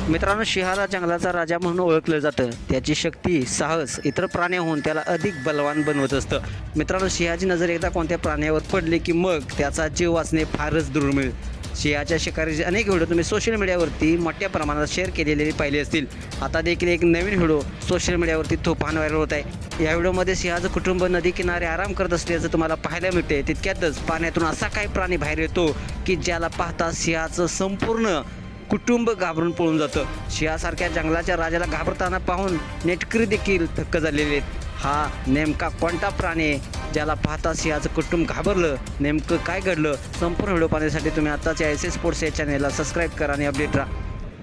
मित्रांनो, सिंहाला जंगलाचा राजा म्हणून ओळखलं जातं. त्याची शक्ती, साहस इतर प्राण्याहून त्याला अधिक बलवान बनवत असतं. मित्रांनो, सिंहाची नजर एकदा कोणत्या प्राण्यावर पडली की मग त्याचा जीव वाचणे फारच दुर्मिळ. सिंहाच्या शिकारीचे अनेक व्हिडिओ तुम्ही सोशल मीडियावरती मोठ्या प्रमाणात शेअर केलेले पाहिले असतील. आता देखील एक नवीन व्हिडिओ सोशल मीडियावरती तुफान व्हायरल होत आहे. या व्हिडिओमध्ये सिंहाचं कुटुंब नदी किनारे आराम करत असल्याचं तुम्हाला पाहायला मिळते. तितक्यातच पाण्यातून असा काही प्राणी बाहेर येतो की ज्याला पाहता सिंहाचं संपूर्ण कुटुंब घाबरून पळून जातं. सिंहासारख्या जंगलाच्या राजाला घाबरताना पाहून नेटकरी देखील थक्क झालेले आहेत. हा नेमका कोणता प्राणी आहे ज्याला पाहता सिंहाचं कुटुंब घाबरलं? नेमकं काय घडलं? संपूर्ण व्हिडिओ पाहण्यासाठी तुम्ही आत्ताच एस एस स्पोर्ट्स या चॅनेलला सबस्क्राईब करा आणि अपडेट राहा.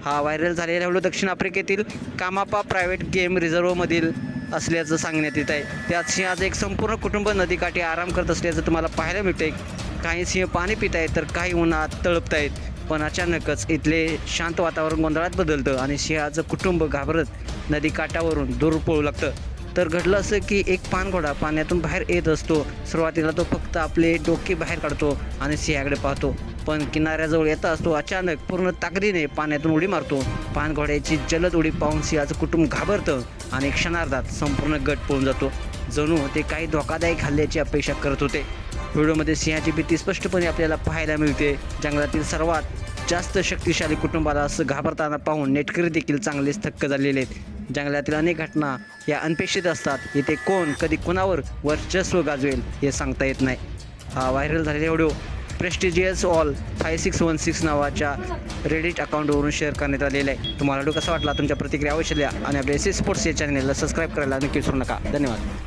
हा व्हायरल झालेला व्हिडिओ दक्षिण आफ्रिकेतील कामापा प्रायव्हेट गेम रिझर्वमधील असल्याचं सांगण्यात येत आहे. त्यात सिंहाचं एक संपूर्ण कुटुंब नदीकाठी आराम करत असल्याचं तुम्हाला पाहायला मिळतं आहे. काही सिंह पाणी पित आहेत तर काही उन्हात तळपत आहेत. पण अचानकच इथले शांत वातावरण गोंधळात बदलतं आणि सिंहाचं कुटुंब घाबरत नदीकाठावरून दूर पळू लागतं. तर घडलं असं की एक पाणघोडा पाण्यातून बाहेर येत असतो. सुरुवातीला तो फक्त आपले डोके बाहेर काढतो आणि सिंहाकडे पाहतो. पण किनाऱ्याजवळ येताच तो अचानक पूर्ण ताकदीने पाण्यातून उडी मारतो. पाणघोड्याची जलद उडी पाहून सिंहाचं कुटुंब घाबरतं आणि क्षणार्धात संपूर्ण गट पळून जातो. जणू ते काही धोकादायक हल्ल्याची अपेक्षा करत होते. व्हिडिओमध्ये सिंहाची भीती स्पष्टपणे आपल्याला पाहायला मिळते. जंगलातील सर्वात जास्त शक्तिशाली कुटुंबाला असं घाबरताना पाहून नेटकरी देखील चांगलेच थक्क झालेले आहेत. जंगलातील अनेक घटना या अनपेक्षित असतात. इथे कोण कधी कोणावर वर्चस्व गाजवेल हे सांगता येत नाही. हा व्हायरल झालेला व्हिडिओ प्रेस्टिजियस ऑल 5616 नावाच्या रेडिट अकाउंटवरून शेअर करण्यात आलेला आहे. तुम्हाला व्हिडिओ कसा वाटला? तुमच्या प्रतिक्रिया अवश्य द्या आणि आपल्या एस एस स्पोर्ट्स या चॅनलला सबस्क्राईब करायला नक्की विसरू नका. धन्यवाद.